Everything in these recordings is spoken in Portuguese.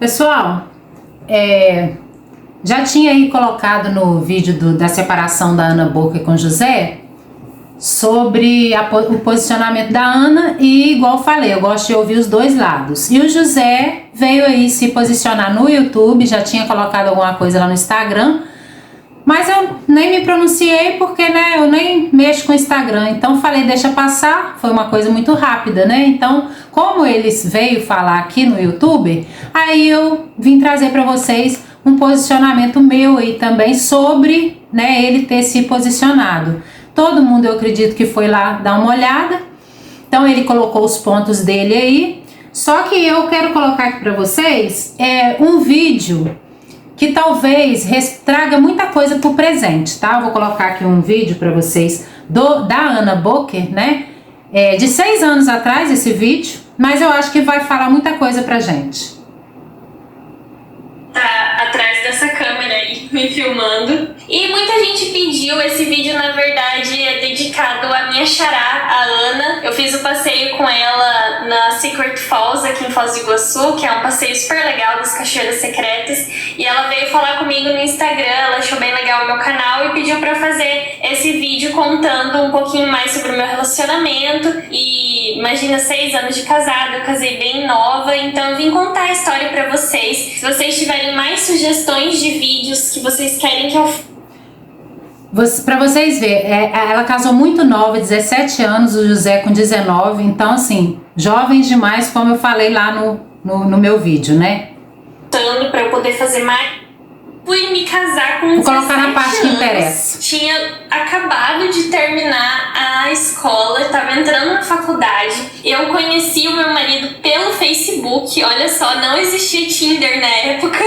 Pessoal, já tinha aí colocado no vídeo da separação da Ana Boca com José sobre o posicionamento da Ana e, igual eu falei, eu gosto de ouvir os dois lados. E o José veio aí se posicionar no YouTube, já tinha colocado alguma coisa lá no Instagram, mas eu nem me pronunciei porque, né, eu nem mexo com o Instagram, então falei, deixa passar, foi uma coisa muito rápida, né? Então, como eles veio falar aqui no YouTube, aí eu vim trazer para vocês um posicionamento meu aí também sobre, né, ele ter se posicionado. Todo mundo, eu acredito que foi lá dar uma olhada, então ele colocou os pontos dele aí, só que eu quero colocar aqui para vocês um vídeo que talvez traga muita coisa pro presente, tá? Eu vou colocar aqui um vídeo para vocês da Ana Boker, né? De 6 anos atrás esse vídeo, mas eu acho que vai falar muita coisa pra gente. Tá atrás dessa câmera aí, me filmando. E muita gente pediu, esse vídeo na verdade é dedicado à minha xará, a Ana. Eu fiz o passeio com ela na Secret Falls, aqui em Foz do Iguaçu, que é um passeio super legal das cachoeiras secretas. E ela veio falar comigo no Instagram, ela achou bem legal o meu canal e pediu pra fazer esse vídeo contando um pouquinho mais sobre o meu relacionamento. E imagina, 6 anos de casada, eu casei bem nova, então eu vim contar a história pra vocês. Se vocês tiverem mais sugestões de vídeos que vocês querem que eu... Pra vocês verem, ela casou muito nova, 17 anos, o José com 19, então assim, jovens demais, como eu falei lá no meu vídeo, né? Pra eu poder fazer mais... Fui me casar com 17 anos. Vou colocar na parte que interessa. Tinha acabado de terminar a escola, estava entrando na faculdade. Eu conheci o meu marido pelo Facebook. Olha só, não existia Tinder na época.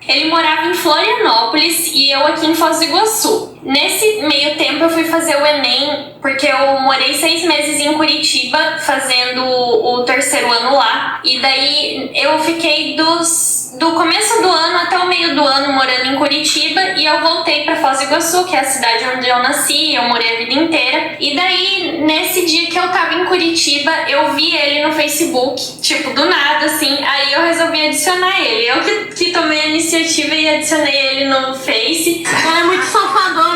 Ele morava em Florianópolis e eu aqui em Foz do Iguaçu. Nesse meio tempo eu fui fazer o Enem, porque eu morei 6 meses em Curitiba fazendo o 3º ano lá. E daí eu fiquei do começo do ano até o meio do ano morando em Curitiba e eu voltei pra Foz do Iguaçu, que é a cidade onde eu nasci, eu morei a vida inteira. E daí, nesse dia que eu tava em Curitiba, eu vi ele no Facebook, tipo, do nada, assim, aí eu resolvi adicionar ele. Eu que tomei a iniciativa e adicionei ele no Face. Ela é muito safadona.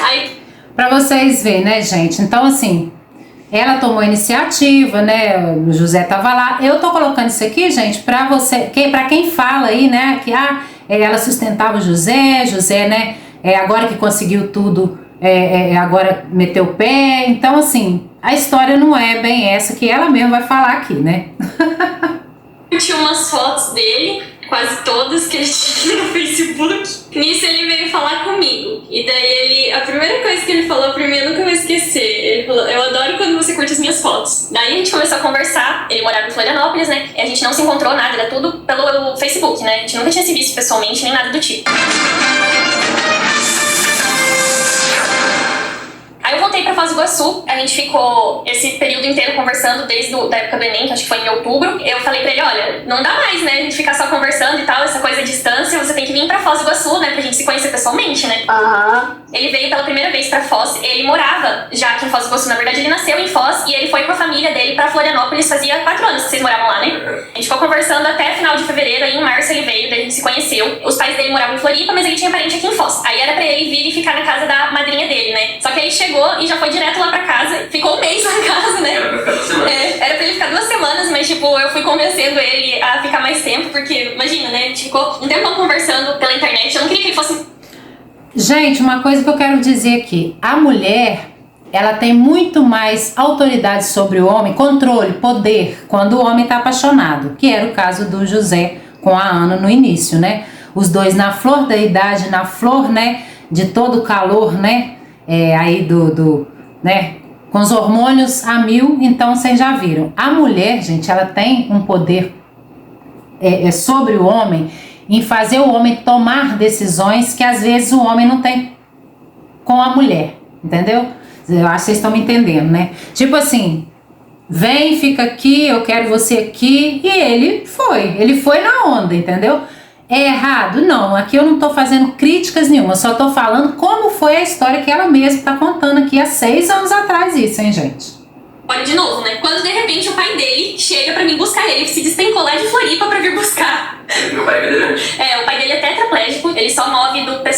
Aí... Pra vocês verem, né, gente? Então, assim, ela tomou a iniciativa, né? O José tava lá. Eu tô colocando isso aqui, gente, pra você, pra quem fala aí, né, que ela sustentava o José, né? Agora que conseguiu tudo, agora meteu o pé. Então, assim, a história não é bem essa que ela mesma vai falar aqui, né? Tinha umas fotos dele, quase todas que ele tinha no Facebook. Nisso ele veio falar comigo. E daí a primeira coisa que ele falou pra mim, eu nunca vou esquecer. Ele falou, eu adoro quando você curte as minhas fotos. Daí a gente começou a conversar, ele morava em Florianópolis, né? E a gente não se encontrou nada, era tudo pelo Facebook, né? A gente nunca tinha se visto pessoalmente, nem nada do tipo. Aí eu voltei pra Foz do Iguaçu, a gente ficou esse período inteiro conversando desde da época do Enem, que acho que foi em outubro. Eu falei pra ele, olha, não dá mais, né, a gente ficar só conversando e tal, essa coisa de distância, você tem que vir pra Foz do Iguaçu, né, pra gente se conhecer pessoalmente, né. Ele veio pela primeira vez pra Foz, ele morava já aqui em Foz do Iguaçu, na verdade ele nasceu em Foz e ele foi com a família dele pra Florianópolis, fazia 4 anos que vocês moravam lá, né. A gente ficou conversando até final de fevereiro, aí em março ele veio, daí a gente se conheceu. Os pais dele moravam em Floripa, mas ele tinha parente aqui em Foz. Aí era pra ele vir e ficar na casa da madrinha dele, né. Só que aí chegou e já foi direto lá pra casa, ficou um mês lá em casa, né? Era pra ficar 2 semanas. Era pra ele ficar 2 semanas, mas tipo, eu fui convencendo ele a ficar mais tempo, porque, imagina, né? A gente ficou um tempão conversando pela internet, eu não queria que ele fosse... Gente, uma coisa que eu quero dizer aqui, a mulher, ela tem muito mais autoridade sobre o homem, controle, poder, quando o homem tá apaixonado, que era o caso do José com a Ana no início, né? Os dois na flor da idade, na flor, né, de todo o calor, né, aí né, com os hormônios a 1000, então vocês já viram. A mulher, gente, ela tem um poder sobre o homem em fazer o homem tomar decisões que às vezes o homem não tem com a mulher, entendeu? Eu acho que vocês estão me entendendo, né? Tipo assim, vem, fica aqui, eu quero você aqui, e ele foi na onda, entendeu? É errado? Não, aqui eu não tô fazendo críticas nenhuma, só tô falando como foi a história que ela mesma tá contando aqui há 6 anos atrás isso, hein, gente? Olha de novo, né? Quando de repente o pai dele chega pra mim buscar ele, que se despencou lá de Floripa pra vir buscar. Meu pai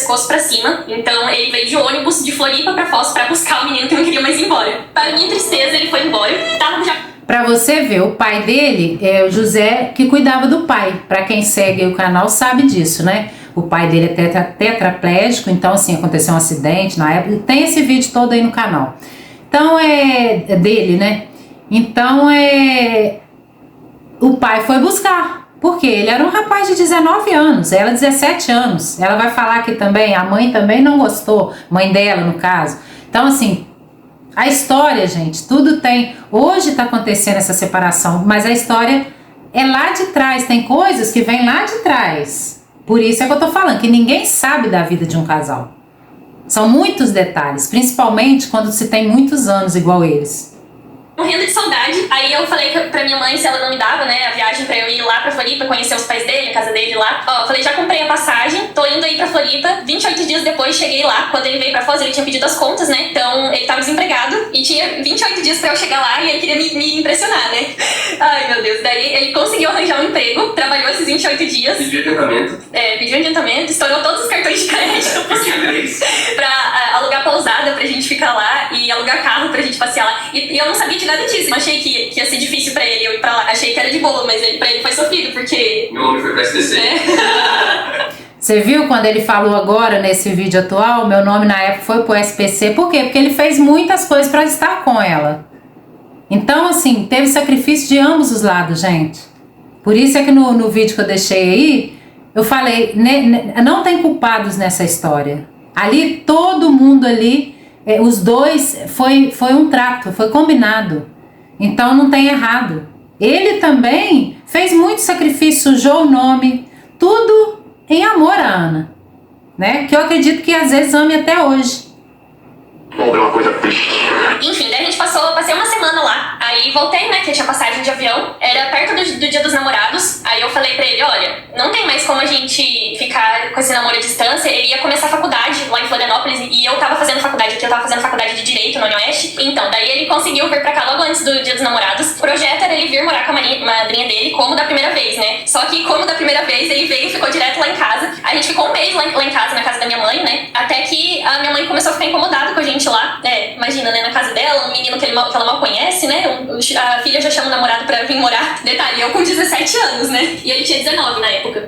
pescoço pra cima. Então ele veio de ônibus de Floripa pra Foz pra buscar o menino que não queria mais ir embora. Para minha tristeza, ele foi embora. Tava já... Pra você ver, o pai dele é o José que cuidava do pai. Pra quem segue o canal sabe disso, né? O pai dele é tetraplégico, então assim, aconteceu um acidente na época. Tem esse vídeo todo aí no canal. Então é dele, né? Então o pai foi buscar. Porque ele era um rapaz de 19 anos, ela 17 anos. Ela vai falar aqui também, a mãe também não gostou, mãe dela no caso. Então assim, a história, gente, tudo tem... Hoje tá acontecendo essa separação, mas a história é lá de trás, tem coisas que vêm lá de trás. Por isso é que eu tô falando, que ninguém sabe da vida de um casal. São muitos detalhes, principalmente quando se tem muitos anos igual eles. Morrendo de saudade. Aí eu falei pra minha mãe se ela não me dava, né, a viagem pra eu ir lá pra Floripa, conhecer os pais dele, a casa dele lá. Ó, eu falei, já comprei a passagem, tô indo aí pra Floripa. 28 dias depois cheguei lá. Quando ele veio pra Foz, ele tinha pedido as contas, né? Então ele tava desempregado e tinha 28 dias pra eu chegar lá e ele queria me impressionar, né? Ai, meu Deus. Daí ele conseguiu arranjar um emprego, trabalhou esses 28 dias. Pediu adiantamento. Pediu adiantamento, estourou todos os cartões de crédito pra alugar pousada pra gente ficar lá e alugar carro pra gente passear lá. E eu não sabia de nada disso. Eu achei que ia ser difícil pra ele eu ir pra lá. Achei que era de boa, mas pra ele foi sofrido, porque... Meu nome foi pra SDC. Você viu quando ele falou agora, nesse vídeo atual, meu nome na época foi pro SPC. Por quê? Porque ele fez muitas coisas pra estar com ela. Então, assim, teve sacrifício de ambos os lados, gente. Por isso é que no vídeo que eu deixei aí, eu falei, não tem culpados nessa história. Ali, todo mundo ali, os dois, foi um trato, foi combinado. Então não tem errado. Ele também fez muito sacrifício, sujou o nome, tudo em amor à Ana, né? Que eu acredito que às vezes ame até hoje. Pobre é uma coisa triste. Enfim, daí a gente passei uma semana lá. Aí voltei, né, que tinha passagem de avião. Era perto do Dia dos Namorados. Aí eu falei pra ele, olha, não tem mais como a gente ficar com esse namoro à distância. Ele ia começar a faculdade lá em Florianópolis. E eu tava fazendo faculdade aqui, eu tava fazendo faculdade de Direito no Unioeste. Então, daí ele conseguiu vir pra cá logo antes do Dia dos Namorados. O projeto era ele vir morar com a madrinha dele, como da primeira vez, né? Só que como da primeira vez, ele veio e ficou direto lá em casa. A gente ficou um mês lá em casa, na casa da minha mãe, né? Até que a minha mãe começou a ficar incomodada com a gente lá. Imagina, né, na casa dela, um menino que ela mal conhece, né? A filha já chama o namorado pra vir morar. Detalhe, eu com 17 anos, né? E ele tinha 19 na época.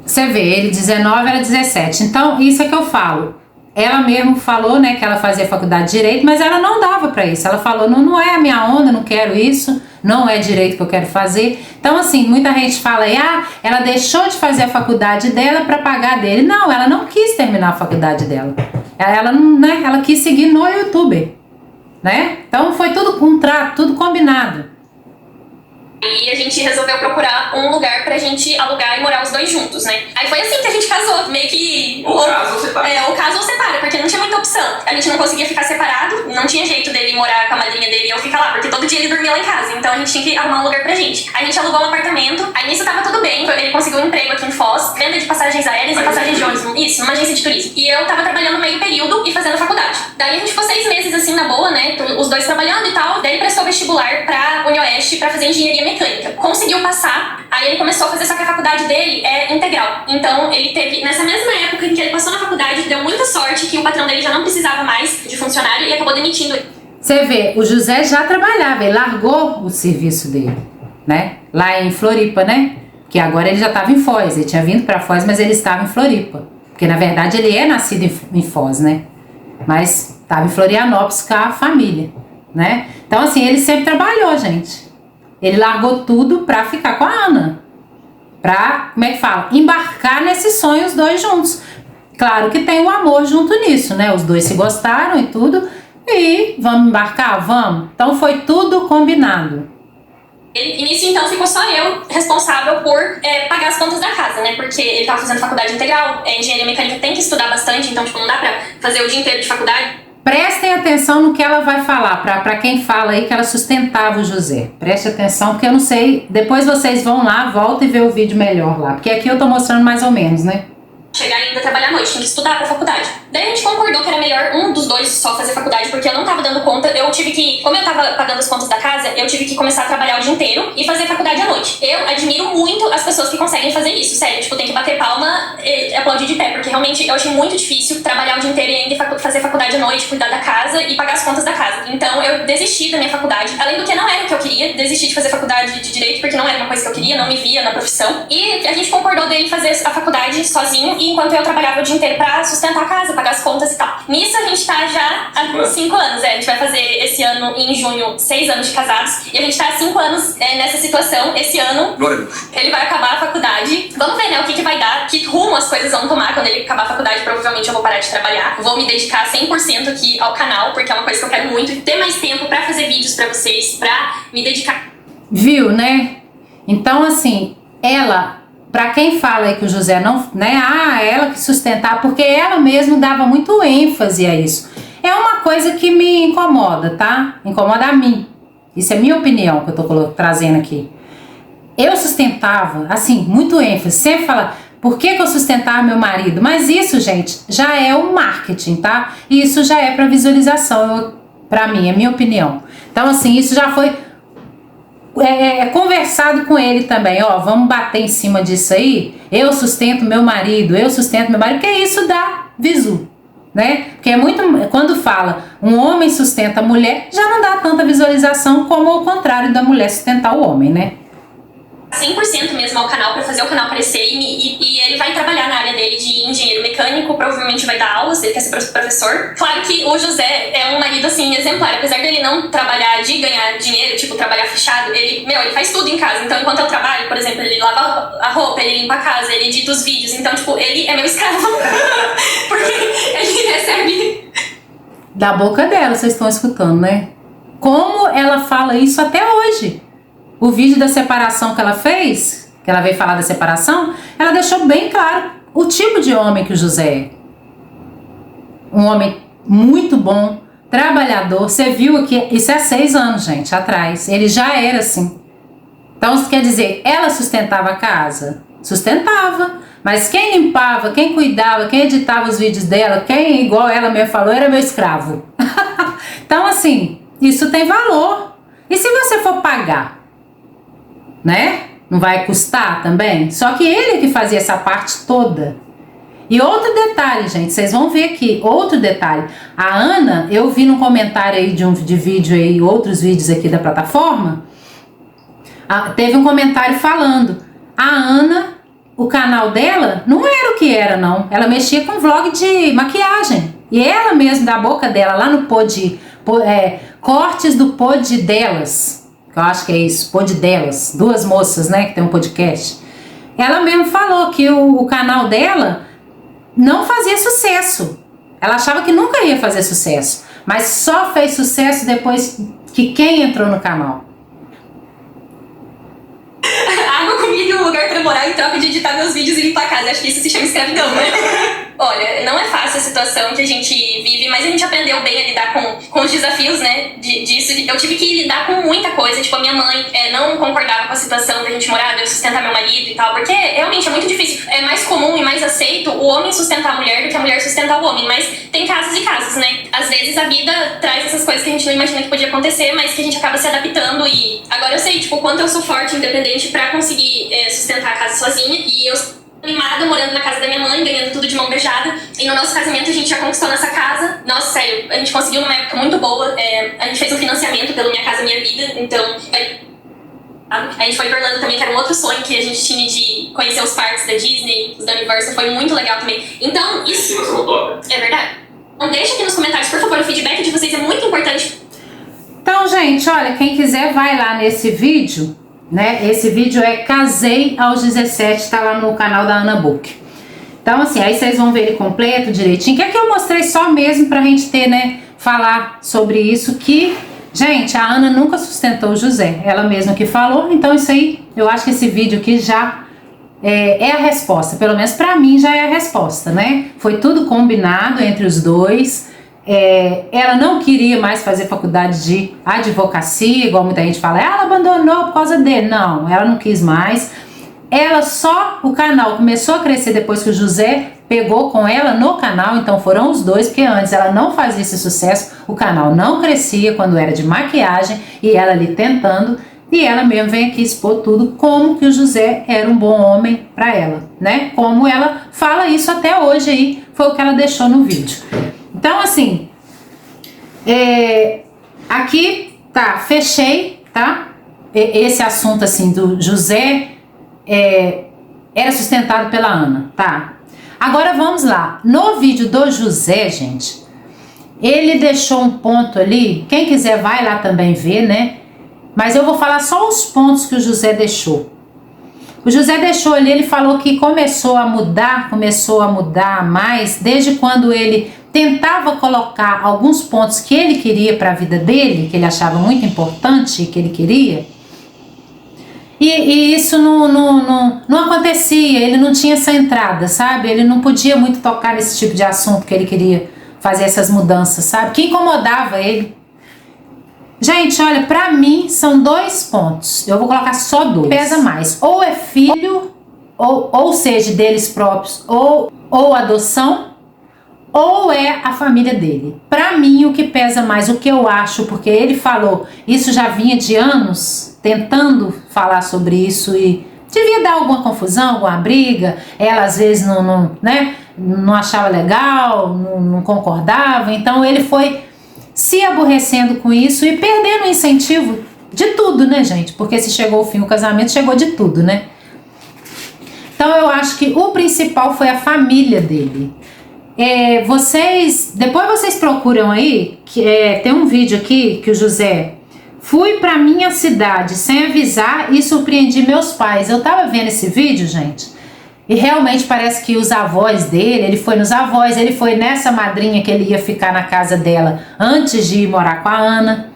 Você vê, ele 19, ela 17. Então, isso é que eu falo. Ela mesmo falou, né, que ela fazia faculdade de Direito, mas ela não dava pra isso. Ela falou, não é a minha onda, não quero isso, não é Direito que eu quero fazer. Então, assim, muita gente fala aí, ela deixou de fazer a faculdade dela pra pagar dele. Não, ela não quis terminar a faculdade dela. Ela quis seguir no YouTube, né? Então foi tudo contrato, tudo combinado. E a gente resolveu procurar um lugar pra gente alugar e morar os dois juntos, né? Aí foi assim que a gente casou, meio que... Ou casa ou separa. Ou casa ou separa, porque não tinha muita opção. A gente não conseguia ficar separado, não tinha jeito dele morar com a madrinha dele e eu ficar lá, porque todo dia ele dormia lá em casa, então a gente tinha que arrumar um lugar pra gente. A gente alugou um apartamento, aí nisso tava tudo bem, ele conseguiu um emprego aqui em Foz, venda de passagens aéreas e passagens de ônibus, isso, numa agência de turismo. E eu tava trabalhando meio período e fazendo faculdade. Daí a gente ficou 6 meses assim na boa, né, os dois trabalhando e tal, daí ele prestou vestibular pra Unioeste pra fazer engenharia mecânica. Conseguiu passar, aí ele começou a fazer, só que a faculdade dele é integral. Então ele teve, nessa mesma época em que ele passou na faculdade, deu muita sorte que o patrão dele já não precisava mais de funcionário e acabou demitindo ele. Você vê, o José já trabalhava, ele largou o serviço dele, né? Lá em Floripa, né? Que agora ele já estava em Foz, ele tinha vindo para Foz, mas ele estava em Floripa. Porque na verdade ele é nascido em Foz, né? Mas estava em Florianópolis com a família, né? Então assim, ele sempre trabalhou, gente. Ele largou tudo pra ficar com a Ana. Pra, como é que fala? Embarcar nesse sonho os dois juntos. Claro que tem o amor junto nisso, né? Os dois se gostaram e tudo. E vamos embarcar? Vamos. Então foi tudo combinado. E nisso, então, ficou só eu responsável por pagar as contas da casa, né? Porque ele tava fazendo faculdade integral, engenharia mecânica tem que estudar bastante, então, tipo, não dá pra fazer o dia inteiro de faculdade. Prestem atenção no que ela vai falar, pra quem fala aí que ela sustentava o José. Preste atenção, porque eu não sei, depois vocês vão lá, volta e vê o vídeo melhor lá. Porque aqui eu tô mostrando mais ou menos, né? Chegar ainda a trabalhar à noite, tinha que estudar pra faculdade. Daí a gente concordou que era melhor um dos dois só fazer faculdade, porque eu não tava dando conta, eu tive que, como eu tava pagando as contas da casa, eu tive que começar a trabalhar o dia inteiro e fazer faculdade à noite. Eu admiro muito as pessoas que conseguem fazer isso, sério, tipo, tem que bater palma, aplaudir de pé, porque realmente eu achei muito difícil trabalhar o dia inteiro e ainda fazer faculdade à noite, cuidar da casa e pagar as contas da casa. Então eu desisti da minha faculdade, além do que não era o que eu queria, desisti de fazer faculdade de Direito porque não era uma coisa que eu queria, não me via na profissão. E a gente concordou dele fazer a faculdade sozinho, e enquanto eu trabalhava o dia inteiro pra sustentar a casa, pagar as contas e tal. Nisso a gente tá já há 5 anos, a gente vai fazer esse ano, em junho, 6 anos de casados, e a gente tá há 5 anos nessa situação. Esse ano ele vai acabar a faculdade. Vamos ver, né, o que vai dar, que rumo as coisas vão tomar. Quando ele acabar a faculdade, provavelmente eu vou parar de trabalhar, vou me dedicar 100% aqui ao canal, porque é uma coisa que eu quero muito, ter mais tempo pra fazer vídeos pra vocês, pra me dedicar. Viu, né? Então, assim, ela, pra quem fala aí que o José não, né, ela que sustentar, porque ela mesma dava muito ênfase a isso. É uma coisa que me incomoda, tá? Incomoda a mim. Isso é minha opinião que eu tô trazendo aqui. Eu sustentava, assim, muito ênfase, sempre fala, por que eu sustentava meu marido? Mas isso, gente, já é o marketing, tá? E isso já é pra visualização, pra mim, é minha opinião. Então, assim, isso já foi conversado com ele também, ó, vamos bater em cima disso aí, eu sustento meu marido, porque isso dá visu, né? Porque é muito, quando fala um homem sustenta a mulher, já não dá tanta visualização como o contrário da mulher sustentar o homem, né? 100% mesmo ao canal, pra fazer o canal crescer, e ele vai trabalhar na área dele de engenheiro mecânico, provavelmente vai dar aulas, ele quer ser professor. Claro que o José é um marido, assim, exemplar, apesar dele não trabalhar de ganhar dinheiro, tipo, trabalhar fechado, ele faz tudo em casa. Então, enquanto eu trabalho, por exemplo, ele lava a roupa, ele limpa a casa, ele edita os vídeos, então, tipo, ele é meu escravo, porque ele recebe... Da boca dela, vocês estão escutando, né? Como ela fala isso até hoje. O vídeo da separação que ela fez, que ela veio falar da separação, ela deixou bem claro o tipo de homem que o José é. Um homem muito bom, trabalhador. Você viu aqui, isso é 6 anos, gente, atrás. Ele já era assim. Então, isso quer dizer, ela sustentava a casa? Sustentava. Mas quem limpava, quem cuidava, quem editava os vídeos dela, quem, igual ela mesmo falou, era meu escravo. Então, assim, isso tem valor. E se você for pagar? Né? Não vai custar também? Só que ele que fazia essa parte toda. E outro detalhe, gente, vocês vão ver aqui, outro detalhe. A Ana, eu vi num comentário aí de vídeo aí, outros vídeos aqui da plataforma, teve um comentário falando, a Ana, o canal dela não era o que era, não. Ela mexia com vlog de maquiagem. E ela mesmo, da boca dela, lá no cortes do pod delas, que eu acho que é isso, pod delas, 2 moças, né, que tem um podcast. Ela mesmo falou que o canal dela não fazia sucesso. Ela achava que nunca ia fazer sucesso, mas só fez sucesso depois que quem entrou no canal? Água, comida e um lugar pra morar em troca de editar meus vídeos e limpar a casa. Acho que isso se chama escravidão, né? Olha, não é fácil a situação que a gente vive, mas a gente aprendeu bem a lidar com os desafios, né, disso. Eu tive que lidar com muita coisa. Tipo, a minha mãe não concordava com a situação da gente morar, de eu sustentar meu marido e tal, porque realmente é muito difícil. É mais comum e mais aceito o homem sustentar a mulher do que a mulher sustentar o homem, mas tem casos e casos, né? Às vezes a vida traz essas coisas que a gente não imagina que podia acontecer, mas que a gente acaba se adaptando. E agora eu sei, tipo, o quanto eu sou forte, independente pra conseguir sustentar a casa sozinha. E eu animada, morando na casa da minha mãe, ganhando tudo de mão beijada. E no nosso casamento a gente já conquistou nossa casa. Nossa, sério, a gente conseguiu numa época muito boa. A gente fez um financiamento pelo Minha Casa Minha Vida. Então, a gente foi pra Orlando também, que era um outro sonho que a gente tinha de conhecer os parques da Disney, os da Universal. Foi muito legal também. Então, isso é verdade. Então deixa aqui nos comentários, por favor, o feedback de vocês é muito importante. Então, gente, olha, quem quiser vai lá nesse vídeo, né? Esse vídeo é Casei aos 17, tá lá no canal da Ana Book. Então, assim, aí vocês vão ver ele completo, direitinho, que aqui eu mostrei só mesmo pra gente ter, né, falar sobre isso, que, gente, a Ana nunca sustentou o José, ela mesma que falou. Então isso aí, eu acho que esse vídeo aqui já é a resposta, pelo menos pra mim já é a resposta, né? Foi tudo combinado entre os dois. Ela não queria mais fazer faculdade de advocacia, igual muita gente fala, ela abandonou por causa dele. Não, ela não quis mais. O canal começou a crescer depois que o José pegou com ela no canal, então foram os dois, porque antes ela não fazia esse sucesso, o canal não crescia quando era de maquiagem, e ela ali tentando, E ela mesmo vem aqui expor tudo, como que o José era um bom homem para ela, né? Como ela fala isso até hoje aí, foi o que ela deixou no vídeo. Então, assim, aqui, tá, fechei, tá? Esse assunto, assim, do José era sustentado pela Ana, tá? Agora, vamos lá. No vídeo do José, gente, ele deixou um ponto ali, quem quiser vai lá também ver, né? Mas eu vou falar só os pontos que o José deixou. O José deixou ali, ele falou que começou a mudar mais desde quando ele tentava colocar alguns pontos que ele queria para a vida dele, que ele achava muito importante, que ele queria. E isso não acontecia, ele não tinha essa entrada, sabe? Ele não podia muito tocar nesse tipo de assunto que ele queria fazer essas mudanças, sabe? Que incomodava ele. Gente, olha, pra mim são 2 pontos. Eu vou colocar só 2. Pesa mais. Ou é filho, ou seja, deles próprios, ou adoção, ou é a família dele. Pra mim, o que pesa mais, o que eu acho, porque ele falou, isso já vinha de anos tentando falar sobre isso e devia dar alguma confusão, alguma briga. Ela às vezes não achava legal, não concordava. Então ele foi se aborrecendo com isso e perdendo o incentivo de tudo, né, gente? Porque se chegou o fim do casamento, chegou de tudo, né? Então eu acho que o principal foi a família dele. Depois vocês procuram aí, que tem um vídeo aqui que o José: fui pra minha cidade sem avisar e surpreendi meus pais. Eu tava vendo esse vídeo, gente, e realmente parece que os avós dele, ele foi nos avós, ele foi nessa madrinha que ele ia ficar na casa dela antes de ir morar com a Ana,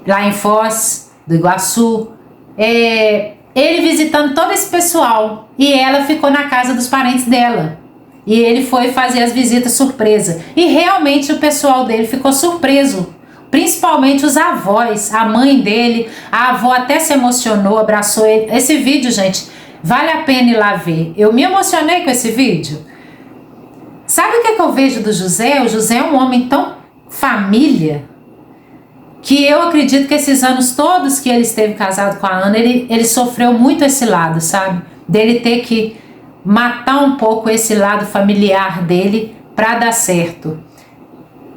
lá em Foz do Iguaçu. Ele visitando todo esse pessoal e ela ficou na casa dos parentes dela. E ele foi fazer as visitas surpresa. E realmente o pessoal dele ficou surpreso. Principalmente os avós, a mãe dele, a avó até se emocionou, abraçou ele. Esse vídeo, gente, vale a pena ir lá ver. Eu me emocionei com esse vídeo. Sabe o que eu vejo do José? O José é um homem tão família, que eu acredito que esses anos todos que ele esteve casado com a Ana, ele sofreu muito esse lado, sabe? Dele ter que matar um pouco esse lado familiar dele para dar certo.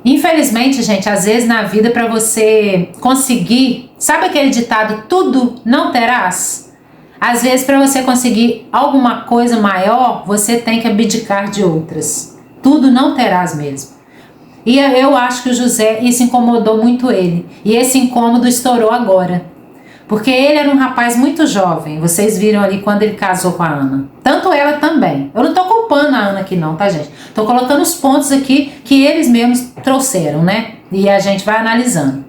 Infelizmente, gente, às vezes na vida, para você conseguir, sabe aquele ditado, tudo não terás? Às vezes, para você conseguir alguma coisa maior, você tem que abdicar de outras. Tudo não terás mesmo. E eu acho que o José, isso incomodou muito ele. E esse incômodo estourou agora. Porque ele era um rapaz muito jovem. Vocês viram ali quando ele casou com a Ana. Tanto ela também. Eu não tô culpando a Ana aqui não, tá, gente? Tô colocando os pontos aqui que eles mesmos trouxeram, né? E a gente vai analisando.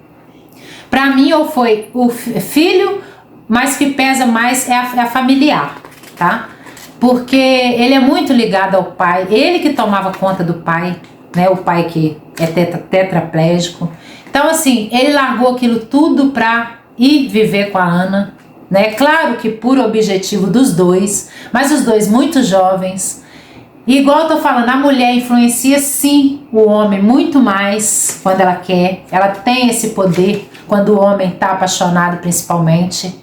Pra mim, ou foi o filho, mas que pesa mais é a familiar, tá? Porque ele é muito ligado ao pai. Ele que tomava conta do pai, né? O pai que é tetraplégico. Então, assim, ele largou aquilo tudo pra ir viver com a Ana, né? Claro que por objetivo dos dois, mas os dois muito jovens. E igual eu tô falando, a mulher influencia sim o homem muito mais quando ela quer. Ela tem esse poder quando o homem tá apaixonado, principalmente.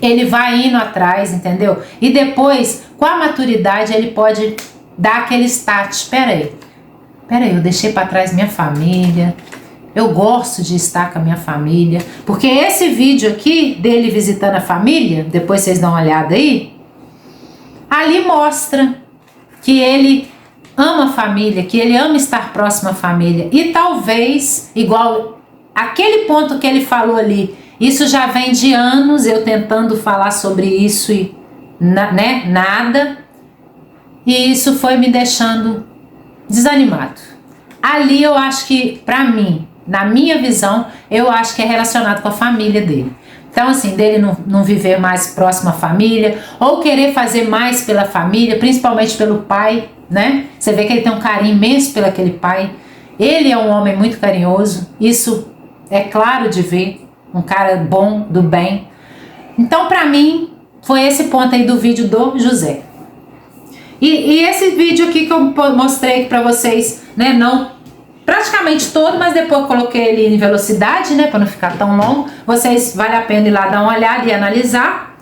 Ele vai indo atrás, entendeu? E depois, com a maturidade, ele pode dar aquele start. Peraí, eu deixei pra trás minha família. Eu gosto de estar com a minha família. Porque esse vídeo aqui, dele visitando a família, depois vocês dão uma olhada aí, ali mostra que ele ama a família, que ele ama estar próximo à família. E talvez, igual aquele ponto que ele falou ali, isso já vem de anos, eu tentando falar sobre isso e nada. E isso foi me deixando desanimado. Ali eu acho que, pra mim, na minha visão, eu acho que é relacionado com a família dele. Então, assim, dele não viver mais próximo à família, ou querer fazer mais pela família, principalmente pelo pai, né? Você vê que ele tem um carinho imenso pelo aquele pai. Ele é um homem muito carinhoso, isso é claro de ver, um cara bom, do bem. Então, pra mim, foi esse ponto aí do vídeo do José. E esse vídeo aqui que eu mostrei pra vocês, né, não praticamente todo, mas depois coloquei ele em velocidade, né, para não ficar tão longo. Vocês, vale a pena ir lá dar uma olhada e analisar.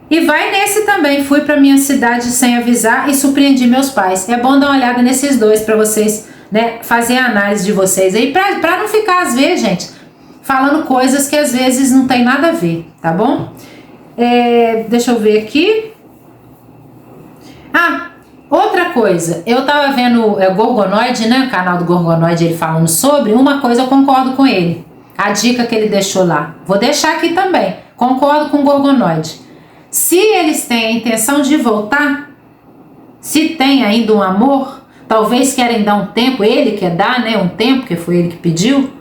E vai nesse também, fui para minha cidade sem avisar e surpreendi meus pais. É bom dar uma olhada nesses dois para vocês, né, fazer a análise de vocês aí, para não ficar às vezes, gente, falando coisas que às vezes não tem nada a ver, tá bom? Deixa eu ver aqui. Outra coisa, eu tava vendo o Gorgonoide, né, o canal do Gorgonoide, ele falando sobre, uma coisa eu concordo com ele, a dica que ele deixou lá, vou deixar aqui também, concordo com o Gorgonoide. Se eles têm a intenção de voltar, se tem ainda um amor, talvez querem dar um tempo, ele quer dar, né, um tempo, que foi ele que pediu,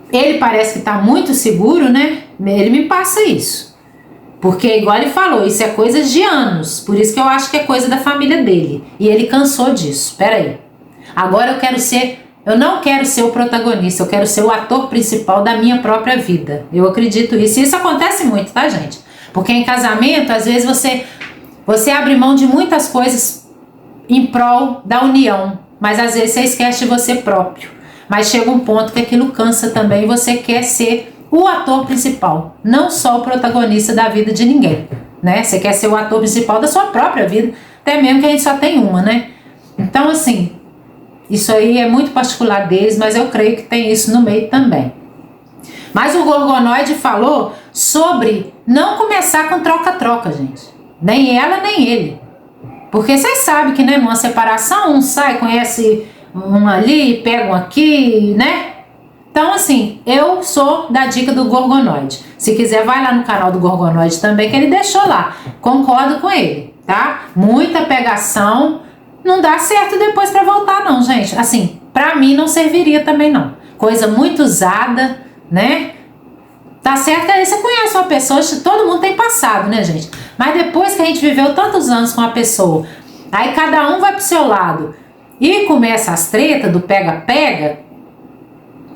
ele parece que tá muito seguro, né, ele me passa isso. Porque, igual ele falou, isso é coisa de anos. Por isso que eu acho que é coisa da família dele. E ele cansou disso. Pera aí. Agora eu não quero ser o protagonista. Eu quero ser o ator principal da minha própria vida. Eu acredito nisso. E isso acontece muito, tá, gente? Porque em casamento, às vezes você abre mão de muitas coisas em prol da união. Mas às vezes você esquece de você próprio. Mas chega um ponto que aquilo cansa também e você quer ser o ator principal, não só o protagonista da vida de ninguém, né? Você quer ser o ator principal da sua própria vida, até mesmo que a gente só tem uma, né? Então, assim, isso aí é muito particular deles, mas eu creio que tem isso no meio também. Mas o Gorgonoide falou sobre não começar com troca-troca, gente. Nem ela, nem ele. Porque vocês sabem que, né, numa separação, um sai, conhece um ali, pega um aqui, né? Então, assim, eu sou da dica do Gorgonoide. Se quiser, vai lá no canal do Gorgonoide também, que ele deixou lá. Concordo com ele, tá? Muita pegação. Não dá certo depois pra voltar, não, gente. Assim, pra mim não serviria também, não. Coisa muito usada, né? Tá certo que aí você conhece uma pessoa, todo mundo tem passado, né, gente? Mas depois que a gente viveu tantos anos com uma pessoa, aí cada um vai pro seu lado e começa as tretas do pega-pega,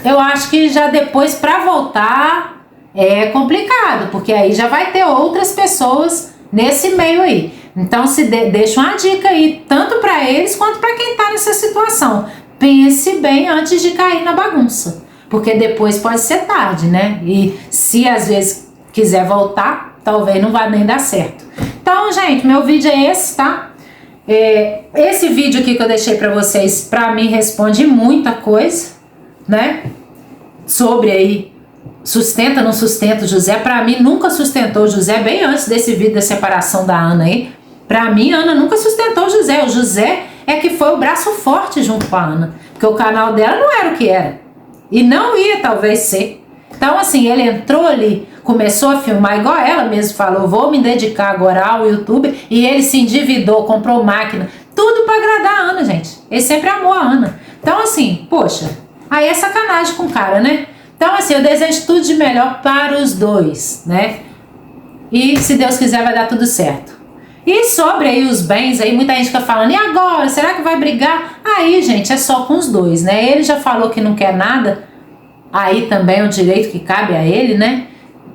eu acho que já depois pra voltar é complicado, porque aí já vai ter outras pessoas nesse meio aí. Então deixa uma dica aí, tanto pra eles quanto pra quem tá nessa situação. Pense bem antes de cair na bagunça, porque depois pode ser tarde, né? E se às vezes quiser voltar, talvez não vá nem dar certo. Então, gente, meu vídeo é esse, tá? Esse vídeo aqui que eu deixei pra vocês, pra mim responde muita coisa, né? Sobre aí, sustenta ou não sustenta o José. Pra mim nunca sustentou o José, bem antes desse vídeo da separação da Ana aí. Pra mim, a Ana nunca sustentou o José. O José é que foi o braço forte junto com a Ana, porque o canal dela não era o que era e não ia talvez ser. Então, assim, ele entrou ali, começou a filmar igual ela mesmo falou, vou me dedicar agora ao YouTube, e ele se endividou, comprou máquina, tudo pra agradar a Ana, gente. Ele sempre amou a Ana. Então, assim, poxa, aí é sacanagem com o cara, né? Então, assim, eu desejo tudo de melhor para os dois, né? E se Deus quiser vai dar tudo certo. E sobre aí os bens, aí muita gente fica falando, e agora, será que vai brigar? Aí, gente, é só com os dois, né? Ele já falou que não quer nada, aí também é o direito que cabe a ele, né?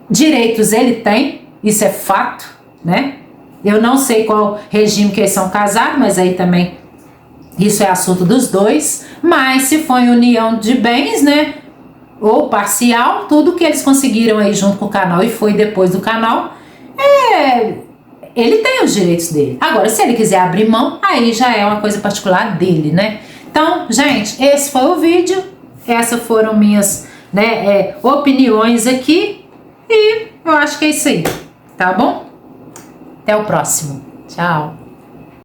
Direitos ele tem, isso é fato, né? Eu não sei qual regime que eles são casados, mas aí também isso é assunto dos dois. Mas se for em união de bens, né? Ou parcial, tudo que eles conseguiram aí junto com o canal e foi depois do canal, ele tem os direitos dele. Agora, se ele quiser abrir mão, aí já é uma coisa particular dele, né? Então, gente, esse foi o vídeo. Essas foram minhas, né, opiniões aqui. E eu acho que é isso aí, tá bom? Até o próximo. Tchau.